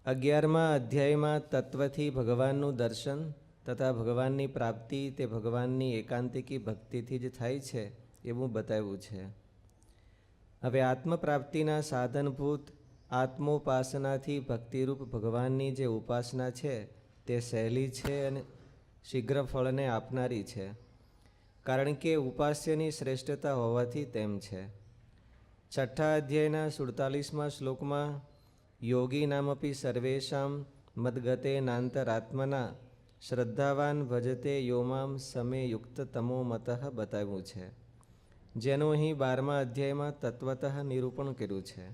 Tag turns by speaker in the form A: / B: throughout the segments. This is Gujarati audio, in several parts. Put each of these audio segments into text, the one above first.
A: 11મા અધ્યાયમાં તત્વથી ભગવાનનું દર્શન તથા ભગવાનની પ્રાપ્તિ તે ભગવાનની એકાંતિકી ભક્તિથી જ થાય છે એવું બતાવ્યું છે. હવે આત્મપ્રાપ્તિના સાધનભૂત આત્મોપાસનાથી ભક્તિરૂપ ભગવાનની જે ઉપાસના છે તે સહેલી છે અને શીઘ્ર ફળને આપનારી છે, કારણ કે ઉપાસ્યની શ્રેષ્ઠતા હોવાથી તેમ છે. 6ઠ્ઠા અધ્યાયના 47મા શ્લોકમાં યોગી નામપી સર્વેશામ મદગતે નાંતરાત્મના શ્રદ્ધાવાન ભજતે યોમામ સમે યુક્ત તમો મતઃ બતાવ્યું છે, જેનું અહીં 12મા અધ્યાયમાં તત્વતઃ નિરૂપણ કર્યું છે.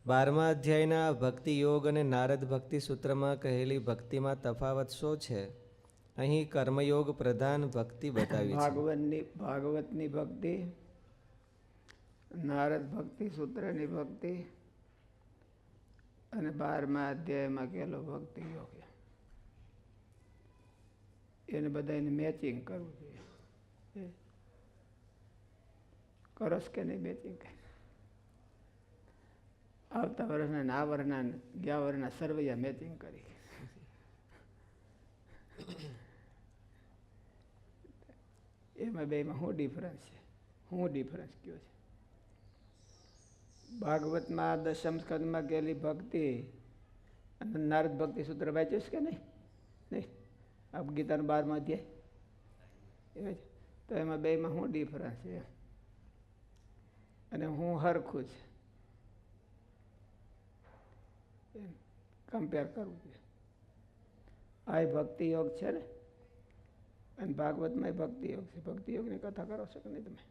A: 12મા અધ્યાયના ભક્તિ યોગ અને નારદ ભક્તિ સૂત્રમાં કહેલી ભક્તિમાં તફાવત શું છે? અહીં કર્મયોગ પ્રધાન ભક્તિ બતાવી છે.
B: ભાગવતની ભક્તિ, નારદ ભક્તિ સૂત્રની ભક્તિ અને 12મા અધ્યાયમાં કહેલો ભક્તિ યોગ, એને બધાને મેચિંગ કરવું જોઈએ. કરસ કે નહીં મેચિંગ? આવતા વર્ષના આ વર્ષના ગયા વર્ષના સર્વૈયા મેચિંગ કરી. એમાં બેમાં શું ડિફરન્સ છે? શું ડિફરન્સ કયો છે? ભાગવતમાં 10મ સ્કંદમાં કહેલી ભક્તિ અને નારદ ભક્તિ સૂત્ર વાંચ્યું કે નહીં? નહીં. આપ ગીતાનો 12મો અધ્યાય એ તો એમાં બેમાં શું ડિફરન્સ છે અને હું હરખું છે કમ્પેર કરવું છે. આ ભક્તિ યોગ છે ને, અને ભાગવતમાં ભક્તિ યોગ છે. ભક્તિ યોગની કથા કરો છો કે નહીં તમે?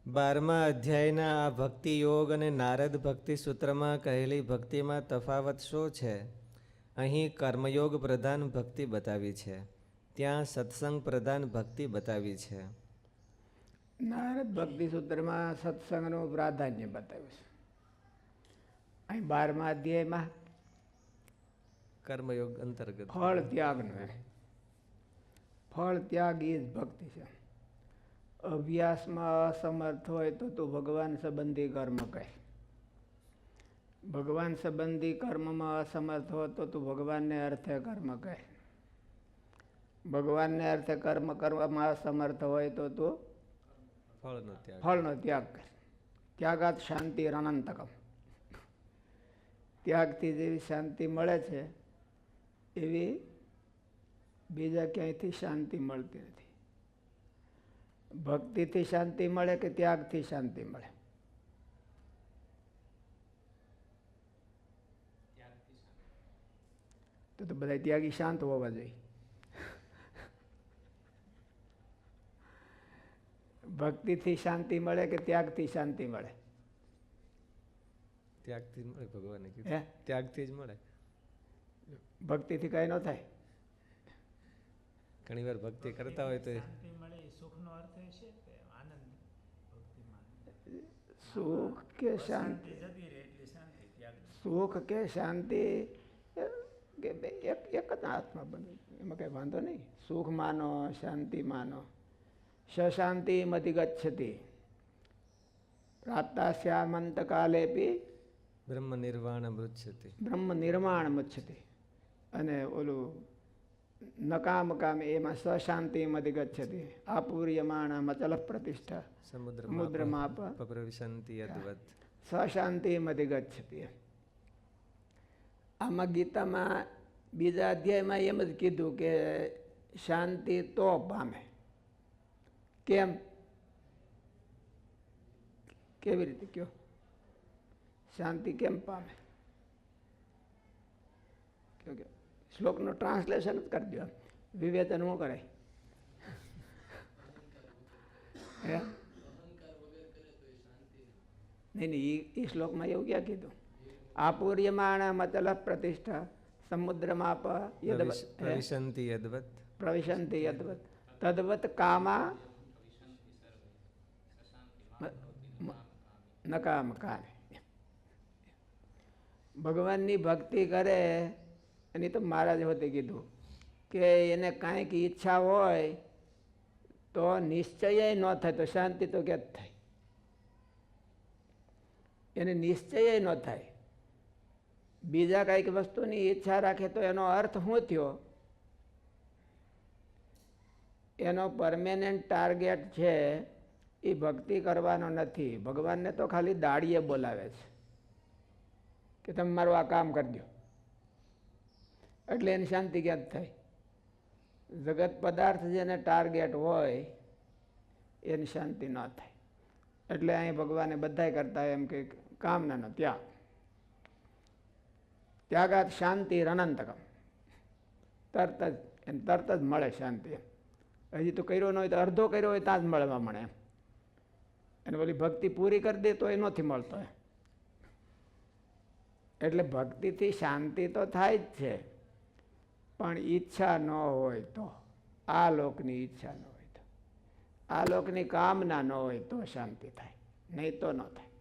A: 12મા અધ્યાયના આ ભક્તિ યોગ અને નારદ ભક્તિ સૂત્રમાં કહેલી ભક્તિમાં તફાવત શું છે? અહીં કર્મયોગ પ્રધાન ભક્તિ બતાવી છે, ત્યાં સત્સંગ પ્રધાન ભક્તિ બતાવી છે.
B: નારદ ભક્તિ સૂત્રમાં સત્સંગનું પ્રાધાન્ય બતાવ્યું છે. અહીં 12મા અધ્યાયમાં
A: કર્મયોગ અંતર્ગત
B: ફળ ત્યાગનું. ફળ ત્યાગ એ જ ભક્તિ છે. અભ્યાસમાં અસમર્થ હોય તો તું ભગવાન સંબંધી કર્મ કહે. ભગવાન સંબંધી કર્મમાં અસમર્થ હોય તો તું ભગવાનને અર્થે કર્મ કહે. ભગવાનને અર્થે કર્મ કરવામાં અસમર્થ હોય તો તું ફળનો ત્યાગ કર. ત્યાગાત શાંતિ અનંતકમ. ત્યાગથી જેવી શાંતિ મળે છે એવી બીજા ક્યાંયથી શાંતિ મળતી નથી. ભક્તિથી શાંતિ મળે કે ત્યાગથી શાંતિ મળે? તો બધા ત્યાગી શાંત હોવા જોઈએ. ભક્તિથી શાંતિ મળે કે ત્યાગથી શાંતિ મળે?
A: ત્યાગથી જ મળે. ભગવાને કીધું ત્યાગથી જ મળે.
B: ભક્તિથી કઈ ન થાય.
A: ઘણી વાર ભક્તિ કરતા હોય તો
B: સુખ કે શાંતિ, સુખ કે શાંતિ કે એક જ આત્મા બને, એમાં કઈ વાંધો નહીં. સુખ માનો, શાંતિ માનો. શાંતિ મતિ ગચ્છતિ પ્રાતઃસ્યામંત કાલેપી
A: બ્રહ્મ નિર્વાણ મૃચ્છતિ.
B: બ્રહ્મ નિર્માણ મુચ્છતિ. અને ઓલું નકામ એમાં સશાંતિ મતિ ગચ્છતિ આપૂર્યમાણ મચલ પ્રતિષ્ઠા સમુદ્રમાં
A: પ્રવિશન્તિ યદ્વત
B: સશાંતિ મતિ ગચ્છતિ. આમાં ગીતામાં બીજા અધ્યાયમાં એમ જ કીધું કે શાંતિ તો પામે. કેમ? કેવી રીતે કયો? શાંતિ કેમ પામે? શ્લોકનું ટ્રાન્સલેશન જ કરી દો. વિવેચન શું કરે? નહીં, એ શ્લોકમાં એવું ક્યાં કીધું? આપૂર્યમાણ મતલ પ્રતિષ્ઠા સમુદ્રમાં
A: પ્રવિશન્તિ યદ્વત
B: પ્રવિશન્તિ યદ્વત તદ્વત કામા નકામ કામે. ભગવાનની ભક્તિ કરે એની તો મહારાજ હોતે કીધું કે એને કાંઈક ઈચ્છા હોય તો નિશ્ચય ન થાય તો શાંતિ તો ક્યાં થાય? એને નિશ્ચય ન થાય. બીજા કંઈક વસ્તુની ઈચ્છા રાખે તો એનો અર્થ શું થયો? એનો પરમેનન્ટ ટાર્ગેટ છે એ ભક્તિ કરવાનો નથી. ભગવાનને તો ખાલી દાડીએ બોલાવે છે કે તમે મારું આ કામ કરી દો, એટલે એની શાંતિ ક્યાં થાય? જગત પદાર્થ જેને ટાર્ગેટ હોય એની શાંતિ ન થાય. એટલે અહીં ભગવાને બધાય કરતા એમ કે કામનાનો ત્યાગ. ત્યાગાત શાંતિ અનંતકમ. તરત જ મળે શાંતિ. હજી તો કર્યો ન હોય તો અડધો કર્યો હોય ત્યાં જ મળવા મળે એમ. અને પેલી ભક્તિ પૂરી કરી દે તો એ નથી મળતો. એટલે ભક્તિથી શાંતિ તો થાય જ છે, પણ ઈચ્છા ન હોય તો, આ લોકની ઈચ્છા ન હોય તો, આ લોકની કામના ન હોય તો શાંતિ થાય, નહીં તો ન થાય.